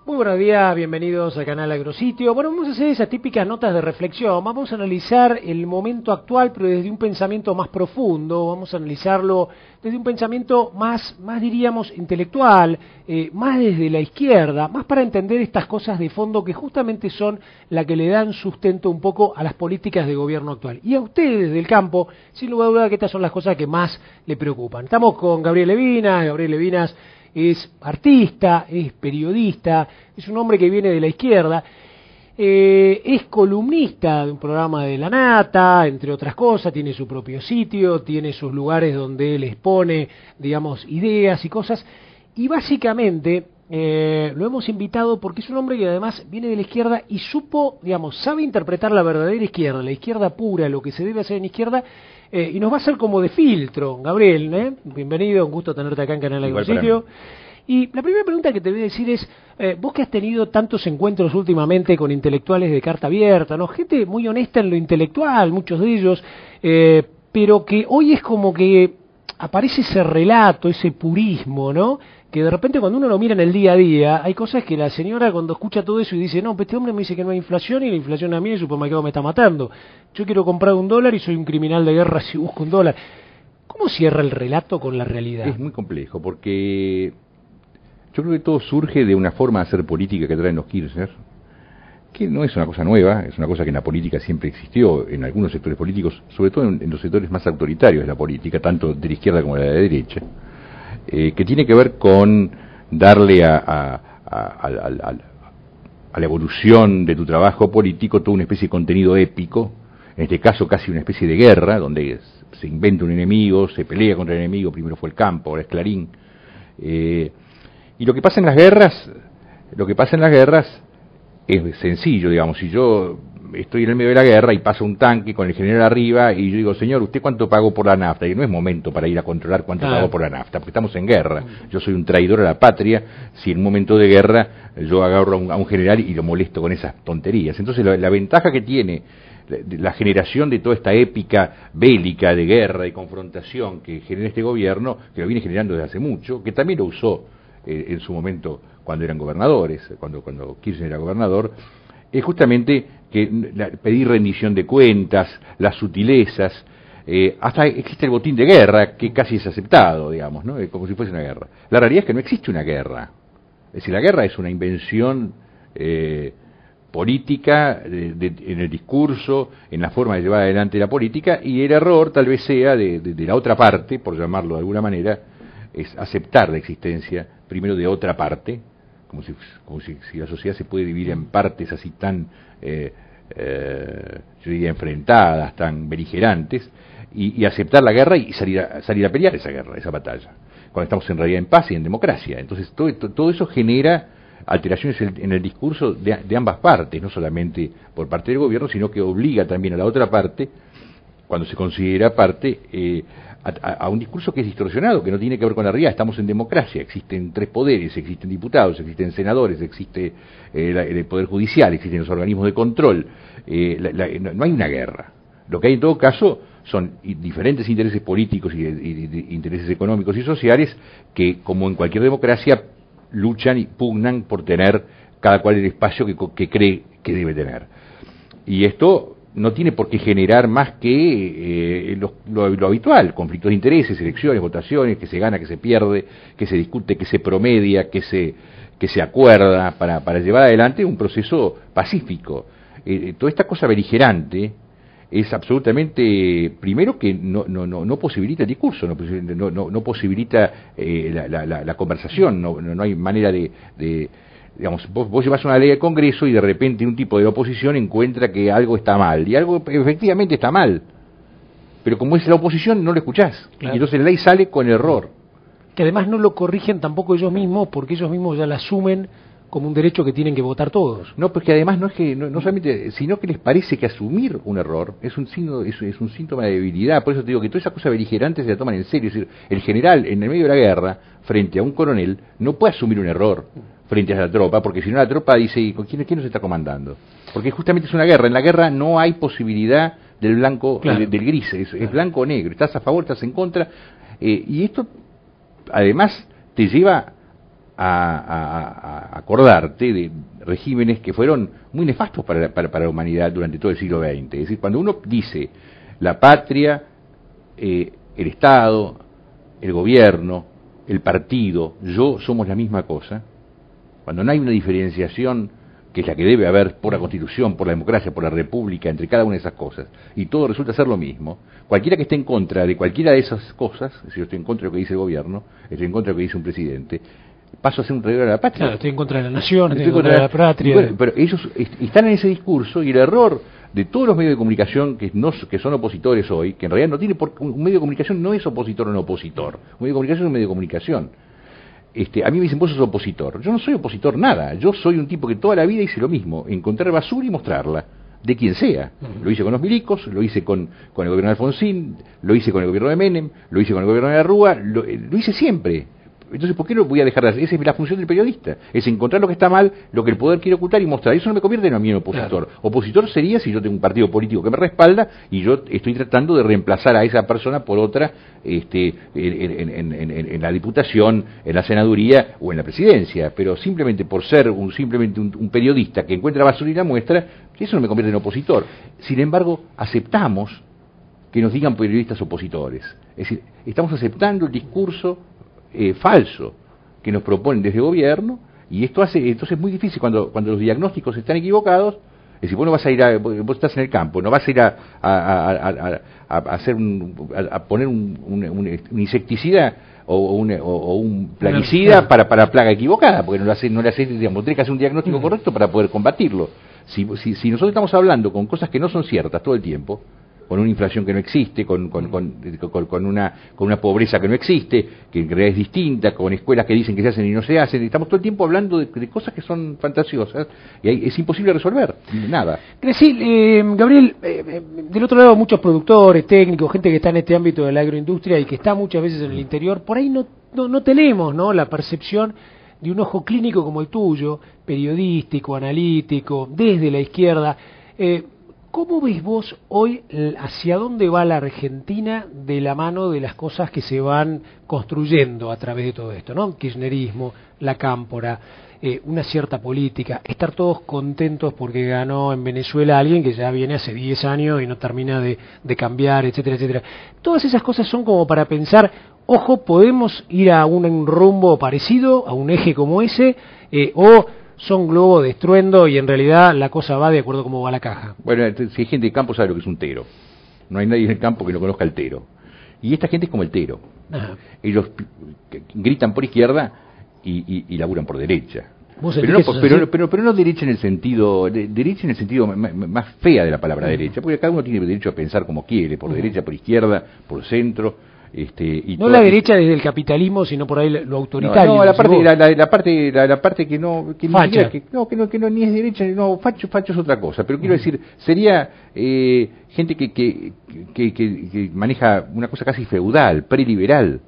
Muy buenos días, bienvenidos al canal Agrositio. Bueno, vamos a hacer esas típicas notas de reflexión. Vamos a analizar el momento actual, pero desde un pensamiento más profundo. Vamos a analizarlo desde un pensamiento más diríamos, intelectual, más desde la izquierda, más para entender estas cosas de fondo que justamente son la que le dan sustento un poco a las políticas de gobierno actual. Y a ustedes del campo, sin lugar a duda que estas son las cosas que más le preocupan. Estamos con Gabriel Levinas. Gabriel Levinas es artista, es periodista, es un hombre que viene de la izquierda, es columnista de un programa de La Nata, entre otras cosas, tiene su propio sitio, tiene sus lugares donde él expone, digamos, ideas y cosas, y básicamente lo hemos invitado porque es un hombre que además viene de la izquierda y sabe interpretar la verdadera izquierda, la izquierda pura, lo que se debe hacer en izquierda, y nos va a hacer como de filtro. Gabriel, bienvenido, un gusto tenerte acá en Canal Agrositio. Y la primera pregunta que te voy a decir es, vos que has tenido tantos encuentros últimamente con intelectuales de carta abierta, ¿no? Gente muy honesta en lo intelectual, muchos de ellos, pero que hoy es como que aparece ese relato, ese purismo, ¿no? Que de repente cuando uno lo mira en el día a día, hay cosas que la señora cuando escucha todo eso y dice, no, pues este hombre me dice que no hay inflación y la inflación a mí en el supermercado me está matando. Yo quiero comprar $1 y soy un criminal de guerra si busco $1. ¿Cómo cierra el relato con la realidad? Es muy complejo porque yo creo que todo surge de una forma de hacer política que traen los Kirchner, que no es una cosa nueva, es una cosa que en la política siempre existió, en algunos sectores políticos, sobre todo en los sectores más autoritarios de la política, tanto de la izquierda como de la derecha, que tiene que ver con darle a la evolución de tu trabajo político toda una especie de contenido épico, en este caso casi una especie de guerra, donde se inventa un enemigo, se pelea contra el enemigo, primero fue el campo, ahora es Clarín, y lo que pasa en las guerras es sencillo, digamos. Si yo estoy en el medio de la guerra y pasa un tanque con el general arriba y yo digo, señor, ¿usted cuánto pagó por la nafta? Y no es momento para ir a controlar cuánto pagó por la nafta, porque estamos en guerra. Yo soy un traidor a la patria si en un momento de guerra yo agarro a un general y lo molesto con esas tonterías. Entonces la ventaja que tiene la generación de toda esta épica bélica de guerra y confrontación que genera este gobierno, que lo viene generando desde hace mucho, que también lo usó en su momento cuando eran gobernadores, cuando Kirchner era gobernador, es justamente que pedir rendición de cuentas, las sutilezas, hasta existe el botín de guerra, que casi es aceptado, digamos, ¿no? Como si fuese una guerra. La realidad es que no existe una guerra. Es decir, la guerra es una invención política en el discurso, en la forma de llevar adelante la política, y el error tal vez sea de la otra parte, por llamarlo de alguna manera, es aceptar la existencia primero de otra parte, como si la sociedad se puede dividir en partes así tan, yo diría, enfrentadas, tan beligerantes, y aceptar la guerra y salir a pelear esa guerra, esa batalla, cuando estamos en realidad en paz y en democracia. Entonces todo eso genera alteraciones en el discurso de ambas partes, no solamente por parte del gobierno, sino que obliga también a la otra parte, cuando se considera parte, a un discurso que es distorsionado, que no tiene que ver con la realidad. Estamos en democracia, existen 3 poderes, existen diputados, existen senadores, existe el poder judicial, existen los organismos de control, no hay una guerra. Lo que hay en todo caso son diferentes intereses políticos y intereses económicos y sociales que, como en cualquier democracia, luchan y pugnan por tener cada cual el espacio que cree que debe tener. Y esto no tiene por qué generar más que lo habitual, conflictos de intereses, elecciones, votaciones, que se gana, que se pierde, que se discute, que se promedia, que se acuerda para llevar adelante un proceso pacífico. Toda esta cosa beligerante es absolutamente, primero, que no posibilita el discurso, no posibilita la conversación, no hay manera de digamos, vos llevas una ley al Congreso y de repente un tipo de la oposición encuentra que algo está mal, y algo efectivamente está mal, pero como es la oposición no lo escuchás, claro. Y entonces la ley sale con error. Que además no lo corrigen tampoco ellos mismos, porque ellos mismos ya la asumen como un derecho que tienen que votar todos. No, porque además no es que no solamente, sino que les parece que asumir un error es un síntoma de debilidad. Por eso te digo que toda esa cosa beligerante se la toman en serio. Es decir, el general en el medio de la guerra, frente a un coronel, no puede asumir un error frente a la tropa, porque si no la tropa dice, ¿y quién nos está comandando? Porque justamente es una guerra. En la guerra no hay posibilidad del blanco, claro, del gris, es blanco o negro. Estás a favor, estás en contra, y esto además te lleva a acordarte de regímenes que fueron muy nefastos para la humanidad durante todo el siglo XX. Es decir, cuando uno dice la patria, el Estado, el gobierno, el partido, yo somos la misma cosa, cuando no hay una diferenciación que es la que debe haber por la Constitución, por la democracia, por la República, entre cada una de esas cosas, y todo resulta ser lo mismo, cualquiera que esté en contra de cualquiera de esas cosas, si yo estoy en contra de lo que dice el gobierno, estoy en contra de lo que dice un presidente, paso a ser un traidor a la patria. Claro, estoy en contra de la nación, estoy en contra de la patria. Bueno, pero ellos están en ese discurso, y el error de todos los medios de comunicación que son opositores hoy, que en realidad no tiene un medio de comunicación no es opositor o no opositor, un medio de comunicación es un medio de comunicación. A mí me dicen, vos sos opositor. Yo no soy opositor nada. Yo soy un tipo que toda la vida hice lo mismo, encontrar basura y mostrarla, de quien sea. Lo hice con los milicos, lo hice con el gobierno de Alfonsín, lo hice con el gobierno de Menem, lo hice con el gobierno de la Rúa, lo hice siempre. Entonces, ¿por qué no voy a dejar de hacer? Esa es la función del periodista, es encontrar lo que está mal, lo que el poder quiere ocultar y mostrar. Eso no me convierte a mí en opositor. Claro. Opositor sería si yo tengo un partido político que me respalda y yo estoy tratando de reemplazar a esa persona por otra en la diputación, en la senaduría o en la presidencia. Pero simplemente por ser simplemente un periodista que encuentra basura y la muestra, eso no me convierte en opositor. Sin embargo, aceptamos que nos digan periodistas opositores. Es decir, estamos aceptando el discurso falso que nos proponen desde el gobierno, y entonces es muy difícil cuando los diagnósticos están equivocados. Es decir, vos no vas a ir vos estás en el campo, no vas a ir a poner un insecticida o un plaguicida para plaga equivocada, porque no le haces, digamos, tenés que hacer un diagnóstico correcto para poder combatirlo. Si nosotros estamos hablando con cosas que no son ciertas todo el tiempo, con una inflación que no existe, con una pobreza que no existe, que en realidad es distinta, con escuelas que dicen que se hacen y no se hacen. Estamos todo el tiempo hablando de cosas que son fantasiosas y es imposible resolver nada. Gabriel, del otro lado muchos productores, técnicos, gente que está en este ámbito de la agroindustria y que está muchas veces en el interior, por ahí no tenemos, ¿no?, la percepción de un ojo clínico como el tuyo, periodístico, analítico, desde la izquierda. ¿Cómo ves vos hoy hacia dónde va la Argentina de la mano de las cosas que se van construyendo a través de todo esto, ¿no? Kirchnerismo, la cámpora, una cierta política, estar todos contentos porque ganó en Venezuela alguien que ya viene hace 10 años y no termina de cambiar, etcétera, etcétera. Todas esas cosas son como para pensar, ojo, podemos ir a un rumbo parecido, a un eje como ese, o son globos de estruendo y en realidad la cosa va de acuerdo a cómo va la caja. Bueno, si hay gente de campo sabe lo que es un tero. No hay nadie en el campo que no conozca el tero. Y esta gente es como el tero. Ajá. Ellos gritan por izquierda y laburan por derecha. Pero no derecha en el sentido más fea de la palabra derecha, porque cada uno tiene derecho a pensar como quiere, por derecha, por izquierda, por centro. No la derecha desde el capitalismo, sino por ahí lo autoritario. No, la parte que no ni es derecha, no, facho es otra cosa. Pero quiero decir, sería gente que maneja una cosa casi feudal, preliberal.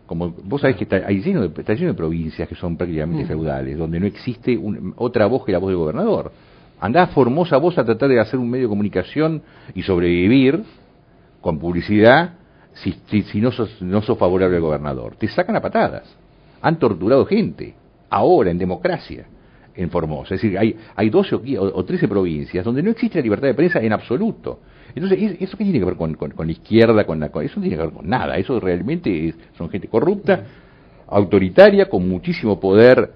Como vos sabés que está lleno de provincias que son prácticamente feudales, donde no existe otra voz que la voz del gobernador. Andá a Formosa vos a tratar de hacer un medio de comunicación y sobrevivir con publicidad. Si no sos favorable al gobernador, te sacan a patadas. Han torturado gente, ahora en democracia, en Formosa. Es decir, hay 12 o 13 provincias donde no existe la libertad de prensa en absoluto. Entonces, ¿eso qué tiene que ver con la izquierda? Eso no tiene que ver con nada. Eso realmente son gente corrupta, autoritaria, con muchísimo poder,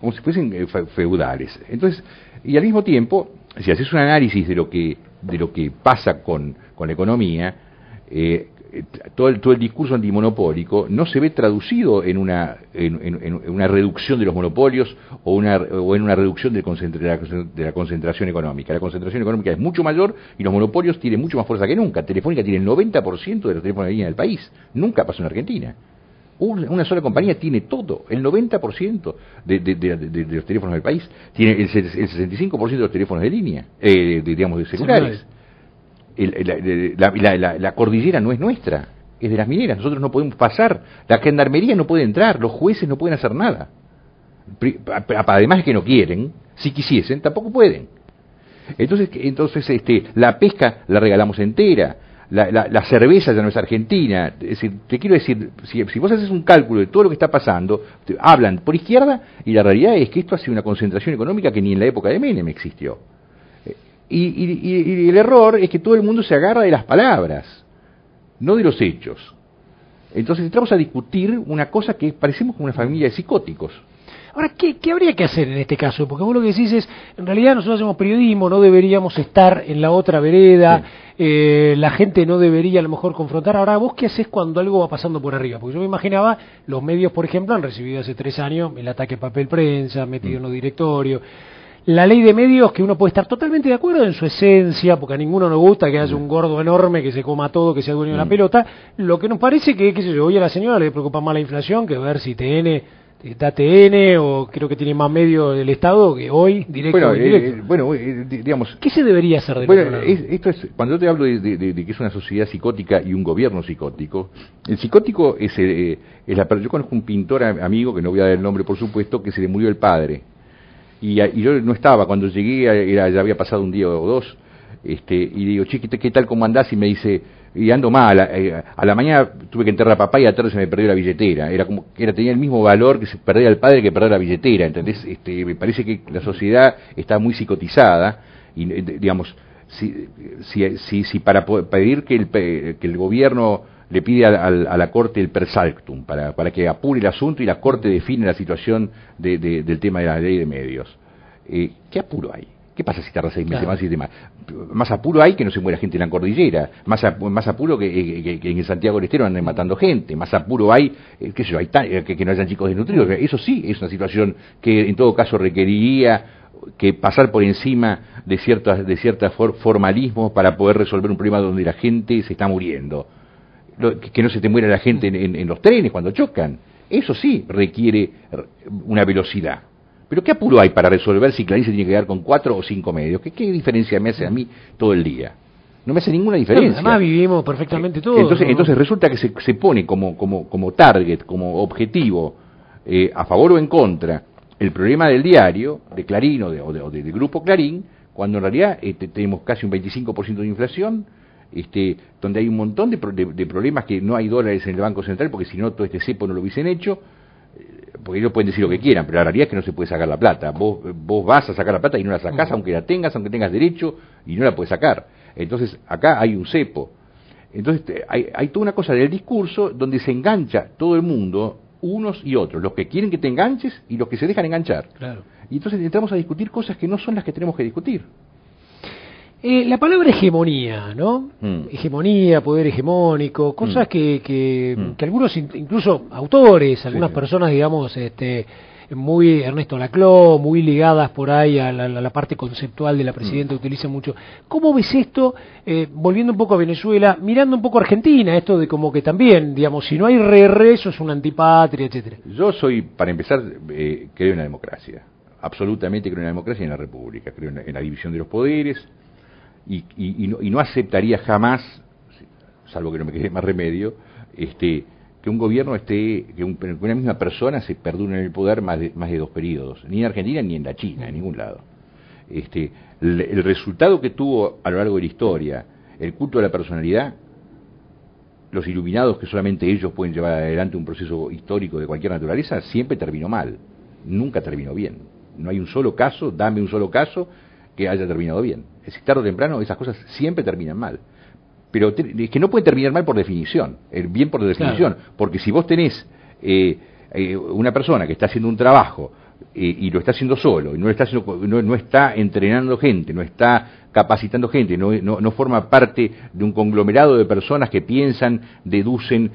como si fuesen feudales. Entonces, y al mismo tiempo, si haces un análisis de lo que pasa con la economía, todo el discurso antimonopólico no se ve traducido en una reducción de los monopolios o en una reducción de la concentración económica. La concentración económica es mucho mayor y los monopolios tienen mucho más fuerza que nunca. Telefónica tiene el 90% de los teléfonos de línea del país. Nunca pasó en Argentina. Una sola compañía tiene todo, el 90% de los teléfonos del país. Tiene el 65% de los teléfonos de línea, de celulares. La cordillera no es nuestra, es de las mineras. Nosotros no podemos pasar, la gendarmería no puede entrar, los jueces no pueden hacer nada. Además de que no quieren, si quisiesen, tampoco pueden. Entonces la pesca la regalamos entera, la cerveza ya no es argentina. Es decir, te quiero decir, si vos haces un cálculo de todo lo que está pasando, hablan por izquierda, y la realidad es que esto ha sido una concentración económica que ni en la época de Menem existió. Y el error es que todo el mundo se agarra de las palabras, no de los hechos. Entonces entramos a discutir una cosa que parecemos como una familia de psicóticos. Ahora, ¿qué habría que hacer en este caso? Porque vos lo que decís es, en realidad nosotros hacemos periodismo, no deberíamos estar en la otra vereda, sí. La gente no debería a lo mejor confrontar. Ahora, ¿vos qué haces cuando algo va pasando por arriba? Porque yo me imaginaba, los medios, por ejemplo, han recibido hace 3 años el ataque papel prensa, metido en los directorios. La ley de medios, que uno puede estar totalmente de acuerdo en su esencia, porque a ninguno nos gusta que haya un gordo enorme que se coma todo, que sea dueño de la pelota. Lo que nos parece que, qué sé yo, hoy a la señora le preocupa más la inflación que ver si da TN o creo que tiene más medios del Estado que hoy, directo o indirecto. Digamos... ¿Qué se debería hacer de bueno, esto es, cuando yo te hablo de que es una sociedad psicótica y un gobierno psicótico, el psicótico es yo conozco un pintor amigo, que no voy a dar el nombre por supuesto, que se le murió el padre. Y yo no estaba, cuando llegué ya había pasado un día o dos, y digo, che, ¿qué tal, cómo andás? Y me dice, y ando mal, a la mañana tuve que enterrar a papá y a la tarde se me perdió la billetera, tenía el mismo valor que se perder al padre que perder la billetera, ¿entendés? Me parece que la sociedad está muy psicotizada, y digamos, si para pedir que el gobierno le pide a la Corte el per saltum, para que apure el asunto y la Corte define la situación del tema de la ley de medios. ¿Qué apuro hay? ¿Qué pasa si tarda 6 meses más y demás? Más apuro hay que no se muera gente en la cordillera, más apuro que en Santiago del Estero anden matando gente, más apuro hay, qué sé yo, que no hayan chicos desnutridos. Eso sí es una situación que en todo caso requeriría que pasar por encima de ciertos formalismos para poder resolver un problema donde la gente se está muriendo. Que no se te muera la gente en los trenes cuando chocan. Eso sí requiere una velocidad. Pero ¿qué apuro hay para resolver si Clarín se tiene que quedar con 4 o 5 medios? ¿Qué diferencia me hace a mí todo el día? No me hace ninguna diferencia. Además vivimos perfectamente todos. Entonces resulta que se pone como target, como objetivo, a favor o en contra, el problema del diario, de Clarín o del Grupo Clarín, cuando en realidad tenemos casi un 25% de inflación, donde hay un montón de problemas, que no hay dólares en el Banco Central, porque si no todo este cepo no lo hubiesen hecho, porque ellos pueden decir lo que quieran, pero la realidad es que no se puede sacar la plata. Vos vas a sacar la plata y no la sacás, aunque tengas derecho, y no la puedes sacar. Entonces acá hay un cepo. Entonces hay toda una cosa del discurso donde se engancha todo el mundo, unos y otros, los que quieren que te enganches y los que se dejan enganchar. Claro. Y entonces entramos a discutir cosas que no son las que tenemos que discutir. La palabra hegemonía, ¿no? Hegemonía, poder hegemónico, cosas que algunos, incluso autores, algunas personas, digamos, muy Ernesto Laclau, muy ligadas por ahí a la parte conceptual de la presidenta, utilizan mucho. ¿Cómo ves esto, volviendo un poco a Venezuela, mirando un poco a Argentina, esto de como que también, digamos, si no hay eso es una antipatria, etcétera? Yo soy, para empezar, creo en la democracia. Absolutamente creo en la democracia y en la república. Creo en la división de los poderes. Y no aceptaría jamás, salvo que no me quede más remedio, que un gobierno que una misma persona se perdure en el poder más de 2 periodos, ni en Argentina ni en la China, en ningún lado. El resultado que tuvo a lo largo de la historia el culto de la personalidad, los iluminados, que solamente ellos pueden llevar adelante un proceso histórico de cualquier naturaleza, siempre terminó mal, nunca terminó bien. No hay un solo caso, dame un solo caso que haya terminado bien. Es decir, tarde o temprano esas cosas siempre terminan mal. Pero es que no pueden terminar mal por definición, bien por definición, claro. Porque si vos tenés una persona que está haciendo un trabajo y lo está haciendo solo, y no está entrenando gente, no está capacitando gente, no forma parte de un conglomerado de personas que piensan, deducen,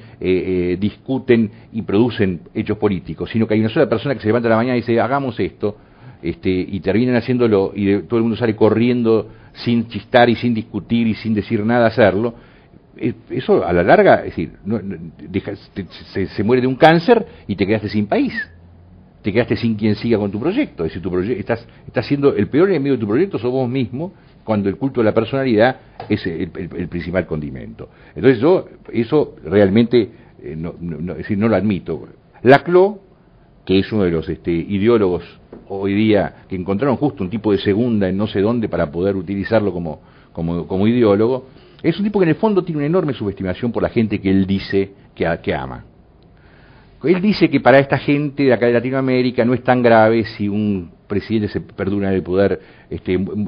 discuten y producen hechos políticos, sino que hay una sola persona que se levanta a la mañana y dice, hagamos esto, y terminan haciéndolo y todo el mundo sale corriendo sin chistar y sin discutir y sin decir nada a hacerlo. Eso a la larga, es decir, se muere de un cáncer y te quedaste sin país, te quedaste sin quien siga con tu proyecto. Es decir, tu proyecto estás siendo el peor enemigo de tu proyecto, sos vos mismo, cuando el culto de la personalidad es el principal condimento. Entonces yo eso realmente es decir, no lo admito. Laclau, que es uno de los ideólogos hoy día que encontraron justo un tipo de segunda en no sé dónde para poder utilizarlo como ideólogo, Es un tipo que en el fondo tiene una enorme subestimación por la gente que él dice que ama. Él dice que para esta gente de acá de Latinoamérica no es tan grave si un presidente se perdura en el poder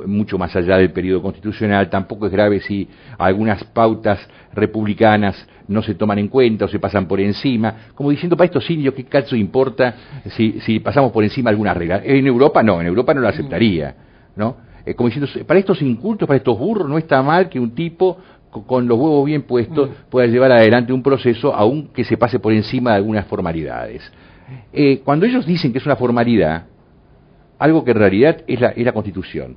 mucho más allá del periodo constitucional, tampoco es grave si algunas pautas republicanas no se toman en cuenta o se pasan por encima, como diciendo, para estos indios, ¿qué caso importa si pasamos por encima alguna regla? En Europa no lo aceptaría, ¿no? Como diciendo, para estos incultos, para estos burros, no está mal que un tipo con los huevos bien puestos pueda llevar adelante un proceso, aunque se pase por encima de algunas formalidades. Cuando ellos dicen que es una formalidad, algo que en realidad es la Constitución,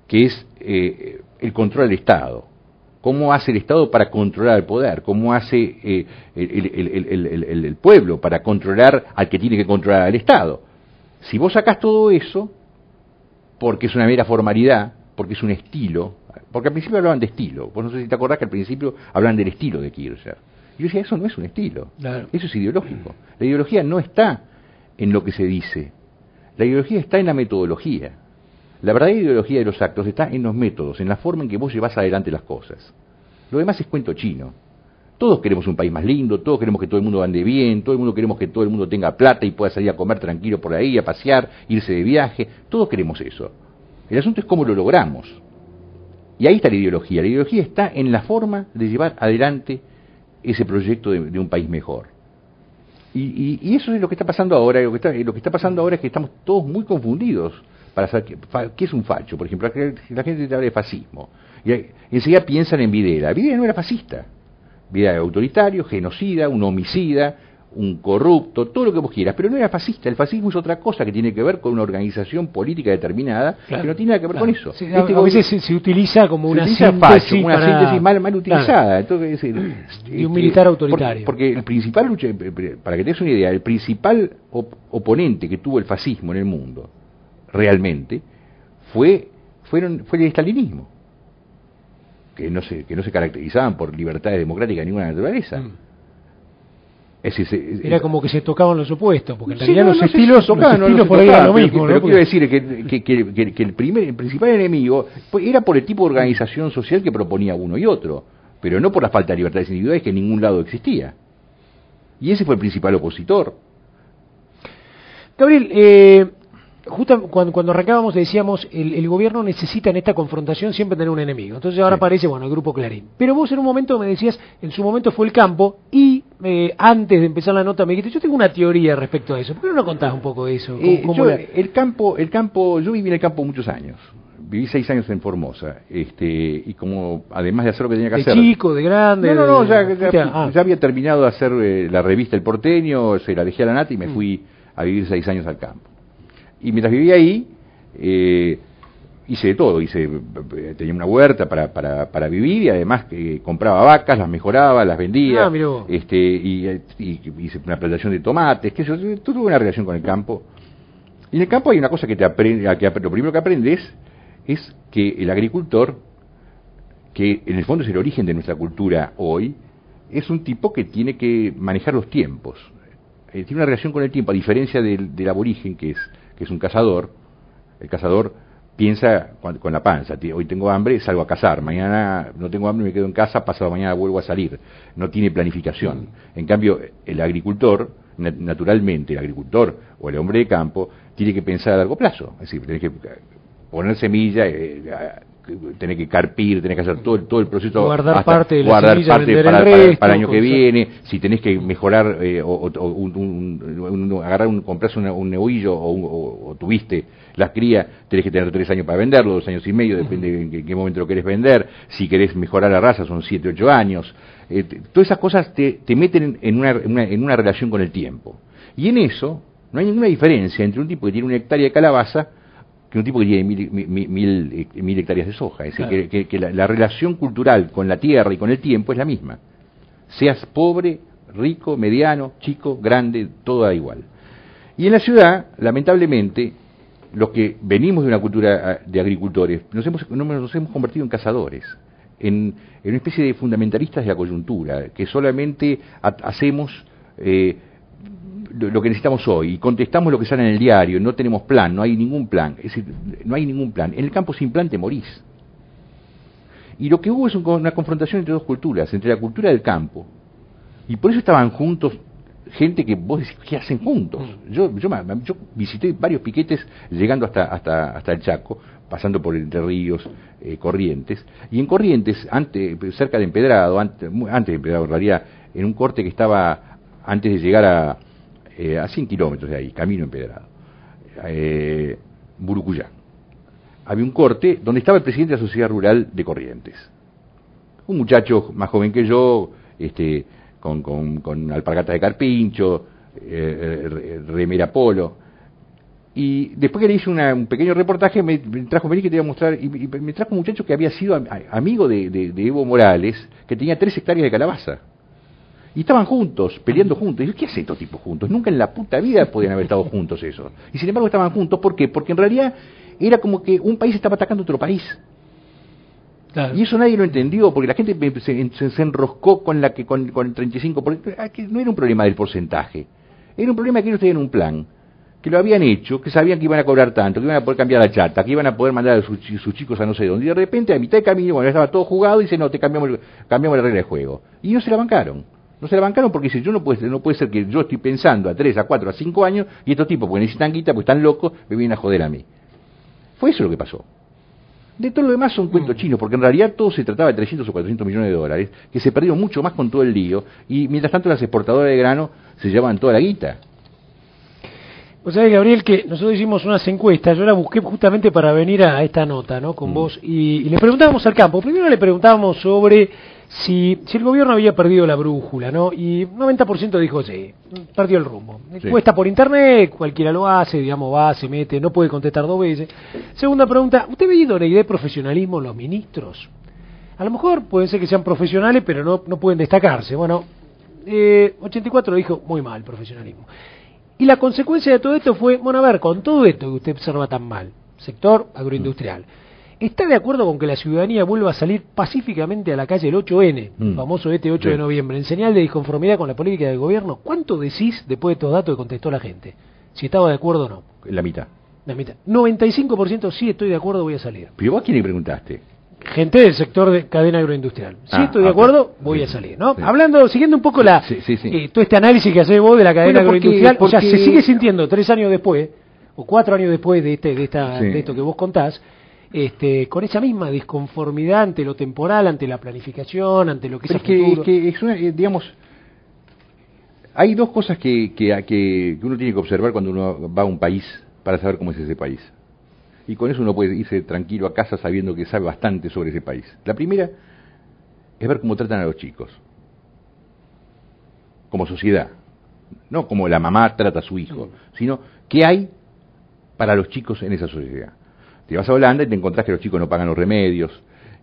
que es el control del Estado. ¿Cómo hace el Estado para controlar el poder? ¿Cómo hace el pueblo para controlar al que tiene que controlar al Estado? Si vos sacás todo eso, porque es una mera formalidad, porque es un estilo, porque al principio hablaban de estilo, vos no sé si te acordás que al principio hablaban del estilo de Kirchner. Yo decía, eso no es un estilo, claro. Eso es ideológico. La ideología no está en lo que se dice, la ideología está en la metodología. La verdadera ideología de los actos está en los métodos, en la forma en que vos llevás adelante las cosas. Lo demás es cuento chino. Todos queremos un país más lindo, todos queremos que todo el mundo ande bien, todo el mundo queremos que todo el mundo tenga plata y pueda salir a comer tranquilo por ahí, a pasear, irse de viaje, todos queremos eso. El asunto es cómo lo logramos. Y ahí está la ideología. La ideología está en la forma de llevar adelante ese proyecto de un país mejor. Y eso es lo que está pasando ahora. Lo que está pasando ahora es que estamos todos muy confundidos para saber qué es un facho. Por ejemplo, la gente te habla de fascismo. Y enseguida piensan en Videla. Videla no era fascista. Videla era autoritario, genocida, un homicida, un corrupto, todo lo que vos quieras, pero no era fascista. El fascismo es otra cosa que tiene que ver con una organización política determinada, claro, que no tiene nada que ver con eso. Sí, a veces se utiliza como una síntesis, una síntesis mal utilizada. Claro. Entonces, y un militar autoritario. Porque el principal lucha, para que te des una idea, el principal oponente que tuvo el fascismo en el mundo, realmente, fue el estalinismo, que no se caracterizaban por libertades democráticas de ninguna naturaleza. Era como que se tocaban los opuestos, porque en realidad los estilos por ahí eran lo mismo. Pero quiero decir que el principal enemigo era por el tipo de organización social que proponía uno y otro, pero no por la falta de libertades individuales que en ningún lado existía. Y ese fue el principal opositor. Gabriel, justo cuando arrancábamos decíamos, el gobierno necesita en esta confrontación siempre tener un enemigo. Entonces ahora aparece, el grupo Clarín. Pero vos en un momento me decías, en su momento fue el campo, y antes de empezar la nota me dijiste, yo tengo una teoría respecto a eso. ¿Por qué no nos contás un poco de eso? El campo, yo viví en el campo muchos años. Viví 6 años en Formosa, y como además de hacer lo que tenía que hacer... ¿De chico, de grande? No, ya había terminado de hacer la revista El Porteño, se la dejé a la nata y me fui a vivir 6 años al campo. Y mientras vivía ahí, hice de todo. Tenía una huerta para vivir y además compraba vacas, las mejoraba, las vendía. Y hice una plantación de tomates, tuve una relación con el campo. Y en el campo hay una cosa que lo primero que aprendes es que el agricultor, que en el fondo es el origen de nuestra cultura hoy, es un tipo que tiene que manejar los tiempos. Tiene una relación con el tiempo, a diferencia del aborigen, que es un cazador. El cazador piensa con la panza, hoy tengo hambre, salgo a cazar, mañana no tengo hambre, me quedo en casa, pasado mañana vuelvo a salir, no tiene planificación. En cambio, el agricultor, naturalmente, el agricultor o el hombre de campo, tiene que pensar a largo plazo, es decir, tenés que poner semilla, tenés que carpir, tenés que hacer todo el proceso, guardar parte de la semilla, para el año que viene, si tenés que mejorar comprarse un neullo o tuviste las crías, tenés que tener 3 años para venderlo, 2 años y medio, depende en qué momento lo querés vender. Si querés mejorar la raza son 7, 8 años. Todas esas cosas te meten en una relación con el tiempo. Y en eso no hay ninguna diferencia entre un tipo que tiene 1 hectárea de calabaza que un tipo que tiene 1000 hectáreas de soja. Es decir, claro, que la relación cultural con la tierra y con el tiempo es la misma. Seas pobre, rico, mediano, chico, grande, todo da igual. Y en la ciudad, lamentablemente, los que venimos de una cultura de agricultores, nos hemos convertido en cazadores, en una especie de fundamentalistas de la coyuntura, que solamente hacemos lo que necesitamos hoy, y contestamos lo que sale en el diario, no tenemos plan, no hay ningún plan. Es decir, no hay ningún plan. En el campo sin plan te morís. Y lo que hubo es una confrontación entre dos culturas, entre la cultura del campo, y por eso estaban juntos gente que vos decís, ¿qué hacen juntos? Yo visité varios piquetes llegando hasta el Chaco, pasando por Entre Ríos, Corrientes, y en Corrientes, cerca de Empedrado, antes de Empedrado en realidad, en un corte que estaba antes de llegar a 100 kilómetros de ahí, camino Empedrado, Burucuyá. Había un corte donde estaba el presidente de la Sociedad Rural de Corrientes. Un muchacho más joven que yo, con alpargatas de carpincho, remera polo. Y después que le hice un pequeño reportaje, me trajo, vení que te voy a mostrar, y me trajo un muchacho que había sido amigo de Evo Morales, que tenía 3 hectáreas de calabaza. Y estaban juntos, peleando juntos. Y yo, ¿qué hacen estos tipos juntos? Nunca en la puta vida podían haber estado juntos eso. Y sin embargo estaban juntos, ¿por qué? Porque en realidad era como que un país estaba atacando a otro país. Claro. Y eso nadie lo entendió, porque la gente se enroscó con el 35%, que no era un problema del porcentaje, era un problema que ellos tenían un plan, que lo habían hecho, que sabían que iban a cobrar tanto, que iban a poder cambiar la chata, que iban a poder mandar a sus chicos a no sé dónde, y de repente a mitad de camino, bueno, ya estaba todo jugado, y dice, no, te cambiamos la regla de juego. Y no se la bancaron. No se la bancaron porque dice, no puede ser que yo estoy pensando a 3, a 4, a 5 años, y estos tipos, porque necesitan guita, porque están locos, me vienen a joder a mí. Fue eso lo que pasó. De todo lo demás son cuentos chinos, porque en realidad todo se trataba de 300 o 400 millones de dólares, que se perdieron mucho más con todo el lío, y mientras tanto las exportadoras de grano se llevaban toda la guita. Pues sabés, Gabriel, que nosotros hicimos unas encuestas, yo la busqué justamente para venir a esta nota, ¿no?, con vos, y le preguntábamos al campo. Primero le preguntábamos sobre si el gobierno había perdido la brújula, ¿no? Y 90% dijo sí, perdió el rumbo. Sí. Encuesta por internet, cualquiera lo hace, digamos, va, se mete, no puede contestar 2 veces. Segunda pregunta, ¿usted ve idoneidad de profesionalismo en los ministros? A lo mejor pueden ser que sean profesionales, pero no pueden destacarse. Bueno, 84 dijo muy mal profesionalismo. Y la consecuencia de todo esto fue, bueno, a ver, con todo esto que usted observa tan mal, sector agroindustrial, ¿está de acuerdo con que la ciudadanía vuelva a salir pacíficamente a la calle el 8N, famoso este 8 de noviembre, en señal de disconformidad con la política del gobierno? ¿Cuánto decís después de estos datos que contestó la gente? Si estaba de acuerdo o no. La mitad. La mitad. 95% sí estoy de acuerdo, voy a salir. ¿Pero vos a quién le preguntaste? Gente del sector de cadena agroindustrial. Sí, estoy de acuerdo, voy a salir, ¿no? Sí. Hablando, siguiendo un poco todo este análisis que hacés vos de la cadena agroindustrial, o sea, se sigue sintiendo 3 años después, o 4 años después de esto que vos contás, con esa misma disconformidad ante lo temporal, ante la planificación, ante lo que es el futuro. Es una, digamos, hay 2 cosas que uno tiene que observar cuando uno va a un país para saber cómo es ese país. Y con eso uno puede irse tranquilo a casa sabiendo que sabe bastante sobre ese país. La primera es ver cómo tratan a los chicos, como sociedad, no como la mamá trata a su hijo, sino qué hay para los chicos en esa sociedad. Te vas a Holanda y te encontrás que los chicos no pagan los remedios,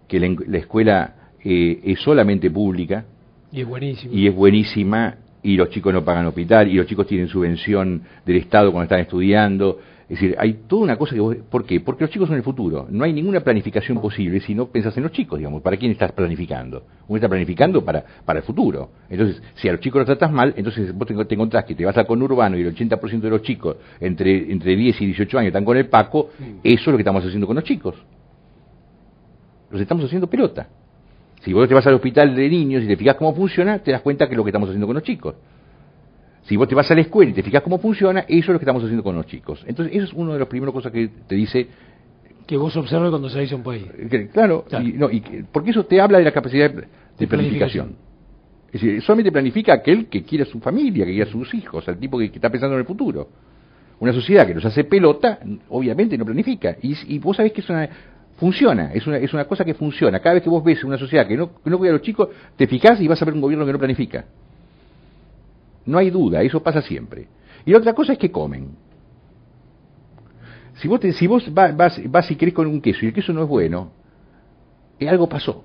que la escuela es solamente pública. Y es buenísima. Y es buenísima, y los chicos no pagan hospital, y los chicos tienen subvención del Estado cuando están estudiando. Es decir, hay toda una cosa que ¿por qué? Porque los chicos son el futuro. No hay ninguna planificación posible si no pensás en los chicos, digamos. ¿Para quién estás planificando? Uno está planificando para el futuro. Entonces, si a los chicos los tratas mal, entonces vos te encontrás que te vas al conurbano y el 80% de los chicos entre 10 y 18 años están con el Paco. Eso es lo que estamos haciendo con los chicos. Los estamos haciendo pelota. Si vos te vas al hospital de niños y te fijas cómo funciona, te das cuenta que es lo que estamos haciendo con los chicos. Si vos te vas a la escuela y te fijas cómo funciona, eso es lo que estamos haciendo con los chicos. Entonces, eso es una de las primeras cosas que te dice... Que vos observes cuando salís a un país. Claro. Porque eso te habla de la capacidad de planificación. Es decir, solamente planifica aquel que quiere a su familia, que quiere a sus hijos, el tipo que está pensando en el futuro. Una sociedad que nos hace pelota, obviamente no planifica. Y vos sabés que funciona, es una cosa que funciona. Cada vez que vos ves una sociedad que no cuida a los chicos, te fijás y vas a ver un gobierno que no planifica. No hay duda, eso pasa siempre. Y la otra cosa es que comen. Si vos vas y querés con un queso y el queso no es bueno, algo pasó.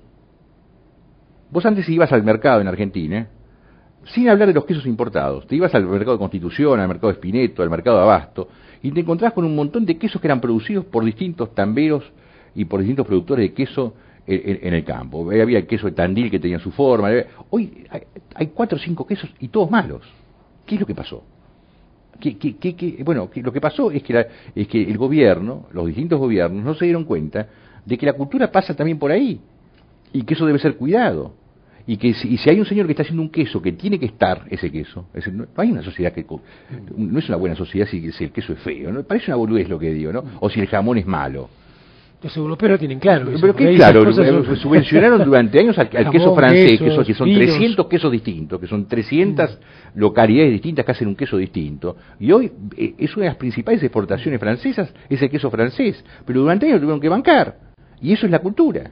Vos antes ibas al mercado en Argentina, sin hablar de los quesos importados, te ibas al mercado de Constitución, al mercado de Espineto, al mercado de Abasto, y te encontrás con un montón de quesos que eran producidos por distintos tamberos y por distintos productores de queso en el campo. Había el queso de Tandil que tenía su forma. Hoy hay 4 o 5 quesos y todos malos. ¿Qué es lo que pasó? Bueno, lo que pasó es que el gobierno, los distintos gobiernos, no se dieron cuenta de que la cultura pasa también por ahí. y que eso debe ser cuidado. Y que si hay un señor que está haciendo un queso que tiene que estar ese queso, no hay una sociedad que no es una buena sociedad si el queso es feo, ¿no? Parece una boludez lo que digo, ¿no? O si el jamón es malo. Los europeos lo tienen claro. Pero qué claro, subvencionaron durante años al queso francés, que son 300 quesos distintos, que son 300 localidades distintas que hacen un queso distinto. Y hoy es una de las principales exportaciones francesas, es el queso francés. Pero durante años tuvieron que bancar. Y eso es la cultura.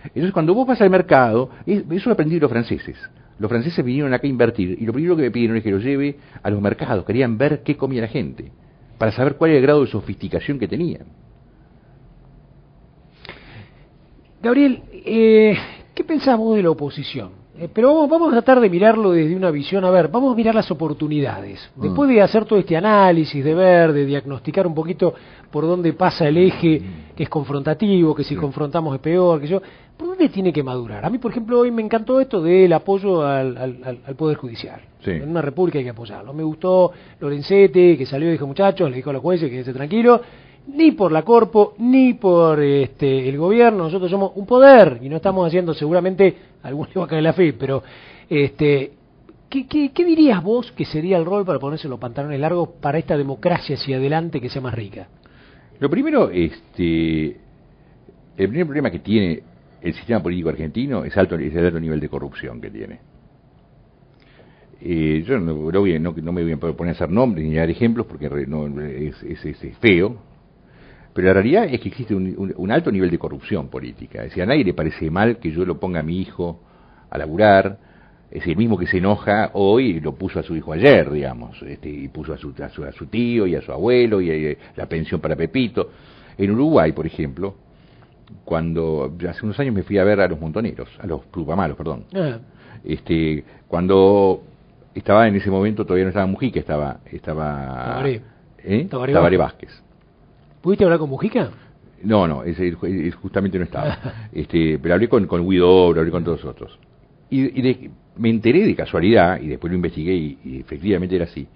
Entonces cuando vos vas al mercado, eso lo aprendí de los franceses. Los franceses vinieron acá a invertir y lo primero que me pidieron es que los lleve a los mercados. Querían ver qué comía la gente, para saber cuál era el grado de sofisticación que tenían. Gabriel, ¿qué pensás vos de la oposición? Pero vamos a tratar de mirarlo desde una visión, vamos a mirar las oportunidades. Después de hacer todo este análisis, de ver, de diagnosticar un poquito por dónde pasa el eje, que es confrontativo, que si confrontamos es peor, ¿por dónde tiene que madurar? A mí, por ejemplo, hoy me encantó esto del apoyo al Poder Judicial. Sí. En una república hay que apoyarlo. Me gustó Lorenzetti, que salió y dijo, muchachos, le dijo a los jueces que quédense tranquilo. Ni por la Corpo, ni por el gobierno, nosotros somos un poder y no estamos haciendo, seguramente, a algunos le va a caer la fe, pero ¿qué dirías vos que sería el rol para ponerse los pantalones largos para esta democracia hacia adelante que sea más rica? Lo primero, el primer problema que tiene el sistema político argentino es el alto nivel de corrupción que tiene. Yo no me voy a poner a hacer nombres ni a dar ejemplos porque es feo. Pero la realidad es que existe un alto nivel de corrupción política. Es decir, a nadie le parece mal que yo lo ponga a mi hijo a laburar. Es el mismo que se enoja hoy, lo puso a su hijo ayer, digamos. Y puso a su tío y a su abuelo y la pensión para Pepito. En Uruguay, por ejemplo, cuando hace unos años me fui a ver a los montoneros, a los Tupamaros, perdón. Cuando estaba en ese momento, todavía no estaba Mujica, estaba Tabaré Vázquez. ¿Pudiste hablar con Mujica? No, justamente no estaba. Pero hablé con Huidobro, hablé con todos los otros. Me enteré de casualidad, y después lo investigué, y efectivamente era así.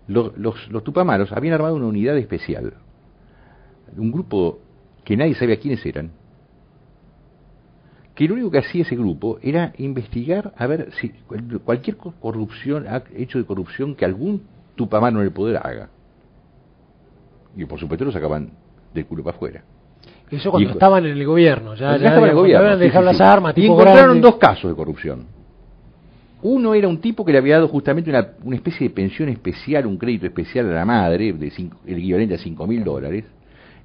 Los Tupamaros habían armado una unidad especial, un grupo que nadie sabía quiénes eran, que lo único que hacía ese grupo era investigar a ver si cualquier hecho de corrupción que algún Tupamaro en el poder haga. Y por supuesto lo sacaban del culo para afuera. Eso cuando estaban en el gobierno, ya estaban en el gobierno. Dejar las armas, y encontraron dos casos de corrupción. Uno era un tipo que le había dado justamente una especie de pensión especial, un crédito especial a la madre, el equivalente a $5.000,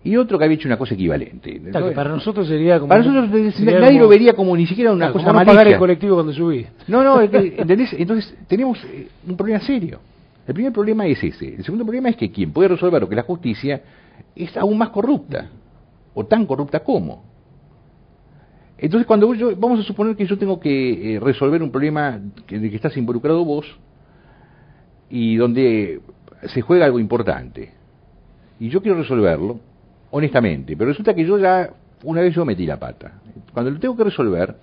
y otro que había hecho una cosa equivalente. Que para nosotros sería como... Para nosotros nadie lo vería como ni siquiera una cosa mal hecha. Pagar el colectivo cuando subí. No, ¿entendés? Entonces tenemos un problema serio. El primer problema es ese. El segundo problema es que quien puede resolver lo que es la justicia es aún más corrupta, o tan corrupta como. Entonces, vamos a suponer que yo tengo que resolver un problema de que estás involucrado vos, y donde se juega algo importante, y yo quiero resolverlo, honestamente, pero resulta que una vez yo metí la pata. Cuando lo tengo que resolver,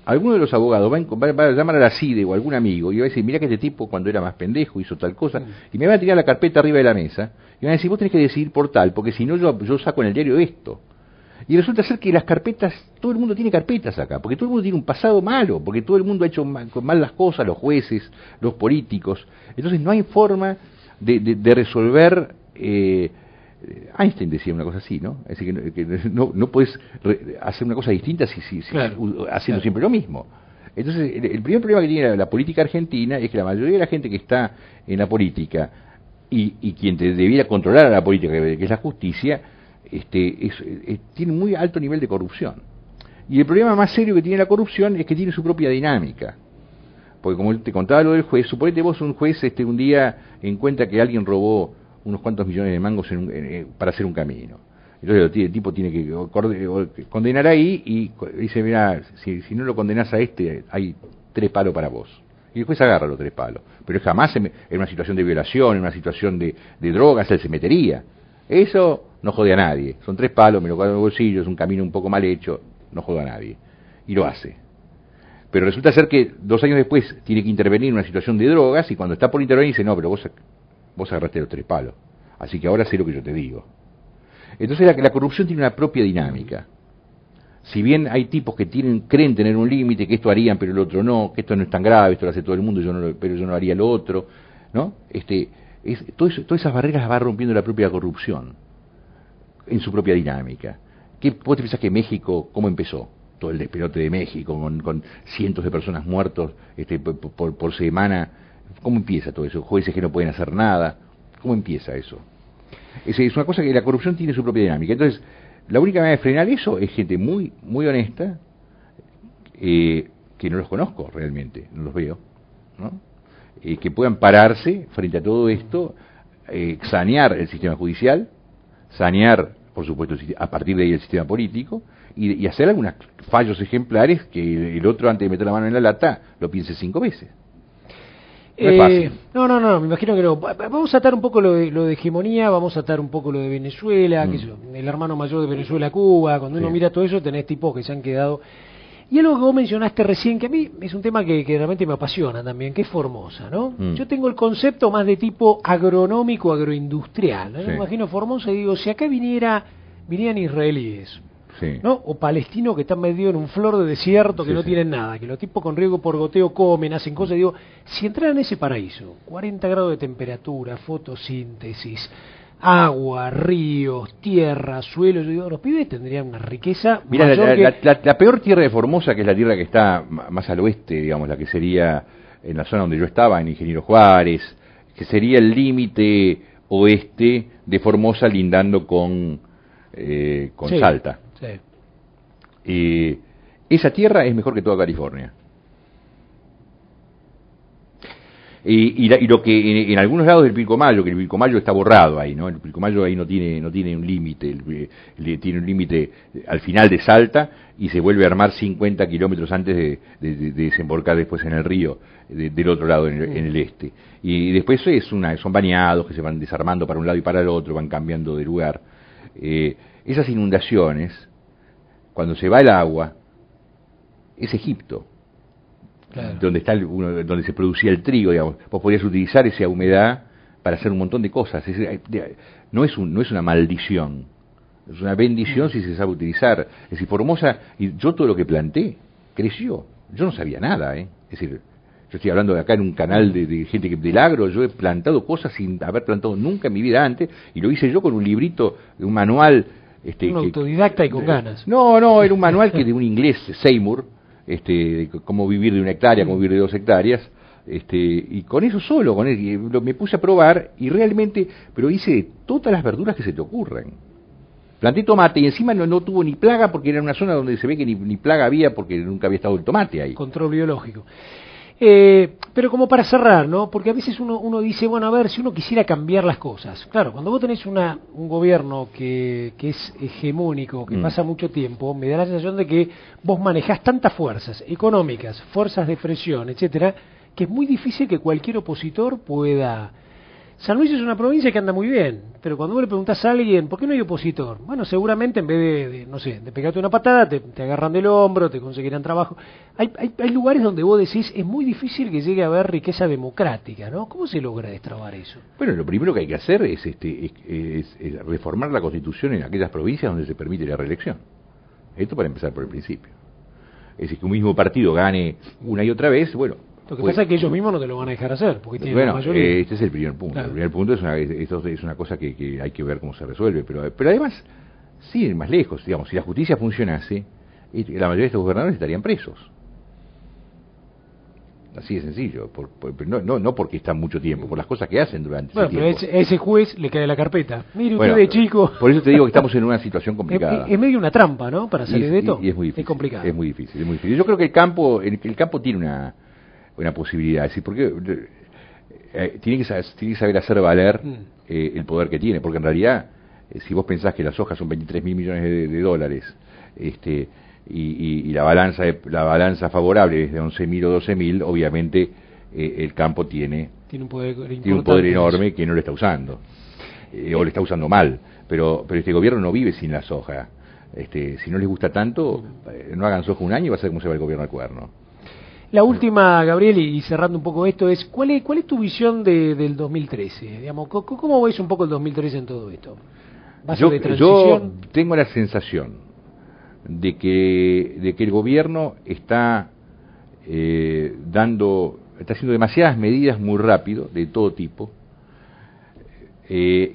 alguno de los abogados va a llamar a la CIDE o a algún amigo y va a decir, mira que este tipo cuando era más pendejo hizo tal cosa, y me va a tirar la carpeta arriba de la mesa, y van a decir, vos tenés que decidir por tal, porque si no yo saco en el diario esto. Y resulta ser que las carpetas, todo el mundo tiene carpetas acá, porque todo el mundo tiene un pasado malo, porque todo el mundo ha hecho mal las cosas, los jueces, los políticos. Entonces no hay forma de resolver... Einstein decía una cosa así, ¿no? Es decir, que no puedes hacer una cosa distinta haciendo siempre lo mismo. Entonces, el primer problema que tiene la política argentina es que la mayoría de la gente que está en la política y quien debiera controlar a la política, que es la justicia, tiene muy alto nivel de corrupción. Y el problema más serio que tiene la corrupción es que tiene su propia dinámica. Porque como te contaba lo del juez, suponete vos un juez un día encuentra que alguien robó unos cuantos millones de mangos para hacer un camino. Entonces el tipo tiene que condenar ahí y dice, mira, si no lo condenás a hay 3 palos para vos. Y el juez agarra los 3 palos. Pero jamás en una situación de violación, en una situación de drogas, él se metería. Eso no jode a nadie. Son 3 palos, me lo guardo en el bolsillo, es un camino un poco mal hecho, no jode a nadie. Y lo hace. Pero resulta ser que 2 años después tiene que intervenir en una situación de drogas y cuando está por intervenir dice, no, pero vos agarraste los 3 palos. Así que ahora sé lo que yo te digo. Entonces la corrupción tiene una propia dinámica. si bien hay tipos que creen tener un límite, que esto harían pero el otro no, que esto no es tan grave, esto lo hace todo el mundo, pero yo no haría lo otro, ¿no? Todas esas barreras las va rompiendo la propia corrupción en su propia dinámica. ¿Vos te pensás que México, cómo empezó? Todo el despelote de México, con cientos de personas muertos por semana. ¿Cómo empieza todo eso? Jueces que no pueden hacer nada. ¿Cómo empieza eso? Es una cosa que la corrupción tiene su propia dinámica. Entonces, la única manera de frenar eso es gente muy muy honesta, que no los conozco realmente, no los veo, ¿no? Que puedan pararse frente a todo esto, sanear el sistema judicial, sanear, por supuesto, a partir de ahí el sistema político, y hacer algunos fallos ejemplares que el otro, antes de meter la mano en la lata, lo piense 5 veces. No es fácil. No, me imagino que no. Vamos a atar un poco lo de hegemonía, vamos a atar un poco lo de Venezuela, el hermano mayor de Venezuela, Cuba. Cuando uno mira todo eso, tenés tipos que se han quedado. Y algo que vos mencionaste recién, que a mí es un tema que realmente me apasiona también, que es Formosa, ¿no? Yo tengo el concepto más de tipo agronómico, agroindustrial, ¿no? Me imagino Formosa y digo, si acá vinieran israelíes, ¿no? O palestinos que están metidos en un flor de desierto que no tienen nada, que los tipos con riego por goteo comen, hacen cosas, digo, si entraran en ese paraíso, 40 grados de temperatura, fotosíntesis, agua, ríos, tierra, suelo, yo digo, los pibes tendrían una riqueza. Mira, mayor la peor tierra de Formosa, que es la tierra que está más al oeste, digamos, la que sería en la zona donde yo estaba, en Ingeniero Juárez, que sería el límite oeste de Formosa lindando con Salta. Esa tierra es mejor que toda California. Y lo que en algunos lados del Pilcomayo, que el Pilcomayo está borrado ahí, ¿no? El Pilcomayo ahí no tiene un límite, tiene un límite al final de Salta y se vuelve a armar 50 kilómetros antes de desembocar después en el río, del otro lado, en el este. Y después son bañados que se van desarmando para un lado y para el otro, van cambiando de lugar. Esas inundaciones, cuando se va el agua, es Egipto. Claro. Donde se producía el trigo, digamos. Vos podías utilizar esa humedad para hacer un montón de cosas. No es una maldición, es una bendición si se sabe utilizar. Es decir, Formosa, y yo todo lo que planté, creció. Yo no sabía nada, Es decir, yo estoy hablando de acá en un canal de gente del agro, yo he plantado cosas sin haber plantado nunca en mi vida antes, y lo hice yo con un librito, un manual. Un autodidacta y con ganas. No, era un manual de un inglés, Seymour, cómo vivir de 1 hectárea, cómo vivir de 2 hectáreas, y con eso solo, me puse a probar, y realmente, pero hice de todas las verduras que se te ocurren. Planté tomate y encima no tuvo ni plaga, porque era una zona donde se ve que ni plaga había, porque nunca había estado el tomate ahí. Control biológico. Pero como para cerrar, ¿no? Porque a veces uno dice, bueno, a ver, si uno quisiera cambiar las cosas. Claro, cuando vos tenés un gobierno que es hegemónico, que pasa mucho tiempo, me da la sensación de que vos manejás tantas fuerzas económicas, fuerzas de presión, etcétera, que es muy difícil que cualquier opositor pueda. San Luis es una provincia que anda muy bien, pero cuando vos le preguntás a alguien, ¿por qué no hay opositor? Bueno, seguramente en vez de pegarte una patada, te agarran del hombro, te conseguirán trabajo. Hay lugares donde vos decís, es muy difícil que llegue a haber riqueza democrática, ¿no? ¿Cómo se logra destrabar eso? Bueno, lo primero que hay que hacer es reformar la Constitución en aquellas provincias donde se permite la reelección. Esto para empezar por el principio. Es decir, que un mismo partido gane una y otra vez, bueno. Lo que pasa es que ellos mismos no te lo van a dejar hacer, porque tienen la mayoría. Este es el primer punto. Claro. El primer punto es una cosa que hay que ver cómo se resuelve, pero además, sí, más lejos, digamos, si la justicia funcionase, la mayoría de estos gobernadores estarían presos. Así de sencillo, no porque están mucho tiempo, por las cosas que hacen durante ese tiempo. Pero ese juez le cae la carpeta. Mire usted de chico. Por eso te digo que estamos en una situación complicada. Es medio una trampa, ¿no? Para salir de esto. Y es muy difícil. Es complicado. Es muy difícil. Yo creo que el campo tiene una posibilidad, es decir, porque tiene que saber hacer valer el poder que tiene, porque en realidad, si vos pensás que las hojas son 23.000 millones de dólares, y la balanza favorable es de 11.000 o 12.000, obviamente el campo tiene un poder enorme que no lo está usando, o lo está usando mal, pero este gobierno no vive sin la soja. Si no les gusta tanto, no hagan soja un año y va a ser como se va el gobierno al cuerno. La última, Gabriel, y cerrando un poco esto, es ¿cuál es tu visión del 2013? Digamos, ¿cómo ves un poco el 2013 en todo esto? Yo tengo la sensación de que el gobierno está está haciendo demasiadas medidas muy rápido, de todo tipo.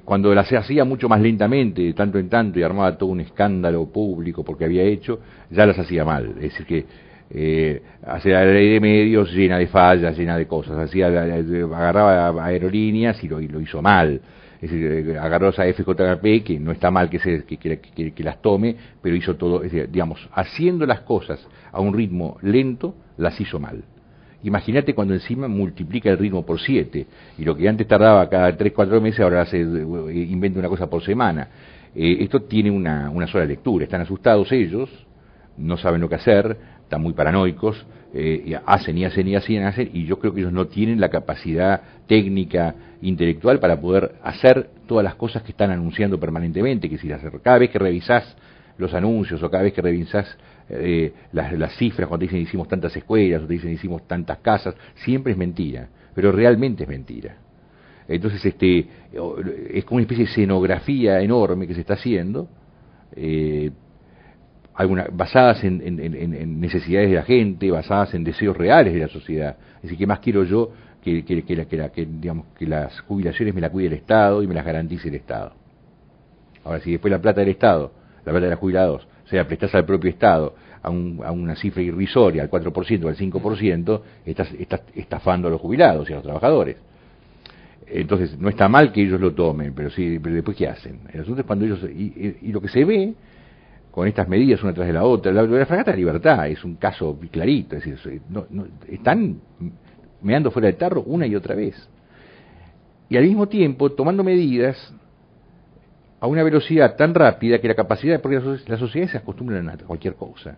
Cuando las hacía mucho más lentamente, de tanto en tanto, y armaba todo un escándalo público porque había hecho, ya las hacía mal. Es decir, que hacía la ley de medios llena de fallas, llena de cosas. Agarraba aerolíneas y lo hizo mal. Es decir, agarró esa FJP, que no está mal que las tome, pero hizo todo, es decir, digamos, haciendo las cosas a un ritmo lento, las hizo mal. Imagínate cuando encima multiplica el ritmo por 7, y lo que antes tardaba cada 3-4 meses, ahora inventa una cosa por semana. Esto tiene una sola lectura, están asustados ellos, no saben lo que hacer, están muy paranoicos, y hacen, y yo creo que ellos no tienen la capacidad técnica, intelectual, para poder hacer todas las cosas que están anunciando permanentemente, que si cada vez que revisás los anuncios, o cada vez que revisás las cifras, cuando te dicen hicimos tantas escuelas, o te dicen hicimos tantas casas, siempre es mentira, pero realmente es mentira. Entonces es como una especie de escenografía enorme que se está haciendo, basadas en necesidades de la gente, basadas en deseos reales de la sociedad. Es decir, ¿qué más quiero yo digamos, que las jubilaciones me las cuide el Estado y me las garantice el Estado? Ahora, si después la plata del Estado, la plata de los jubilados, se la prestás al propio Estado a una cifra irrisoria, al 4%, al 5%, estás estafando a los jubilados y a los trabajadores. Entonces, no está mal que ellos lo tomen, pero después, ¿qué hacen? El asunto es cuando ellos... Y lo que se ve con estas medidas una tras de la otra, la Fragata de Libertad es un caso clarito, es decir, están meando fuera del tarro una y otra vez. Y al mismo tiempo tomando medidas a una velocidad tan rápida que la capacidad, porque las sociedades se acostumbran a cualquier cosa.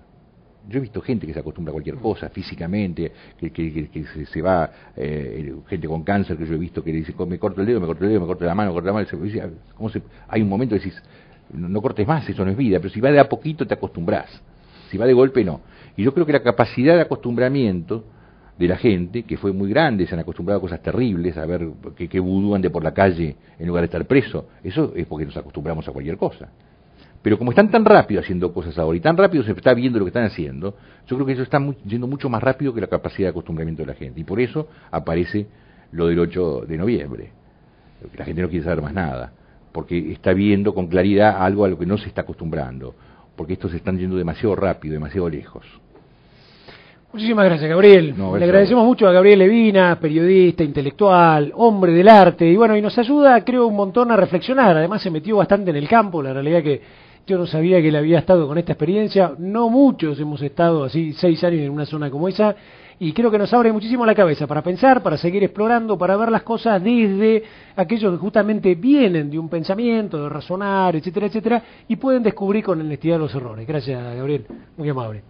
Yo he visto gente que se acostumbra a cualquier cosa físicamente, que se va, gente con cáncer que yo he visto que dice, me corto el dedo, me corto la mano, hay un momento que decís, no cortes más, eso no es vida, pero si va de a poquito te acostumbras, si va de golpe no. Y yo creo que la capacidad de acostumbramiento de la gente, que fue muy grande, se han acostumbrado a cosas terribles, a ver que vudú ande por la calle en lugar de estar preso, eso es porque nos acostumbramos a cualquier cosa. Pero como están tan rápido haciendo cosas ahora, y tan rápido se está viendo lo que están haciendo, yo creo que eso está yendo mucho más rápido que la capacidad de acostumbramiento de la gente, y por eso aparece lo del 8 de noviembre, la gente no quiere saber más nada, porque está viendo con claridad algo a lo que no se está acostumbrando, porque estos se están yendo demasiado rápido, demasiado lejos. Muchísimas gracias, Gabriel. Le agradecemos mucho a Gabriel Levina, periodista, intelectual, hombre del arte, y bueno, y nos ayuda, creo, un montón a reflexionar. Además se metió bastante en el campo, la realidad que yo no sabía que él había estado con esta experiencia, no muchos hemos estado así 6 años en una zona como esa, y creo que nos abre muchísimo la cabeza para pensar, para seguir explorando, para ver las cosas desde aquellos que justamente vienen de un pensamiento, de razonar, etcétera, etcétera, y pueden descubrir con honestidad los errores. Gracias, Gabriel, muy amable.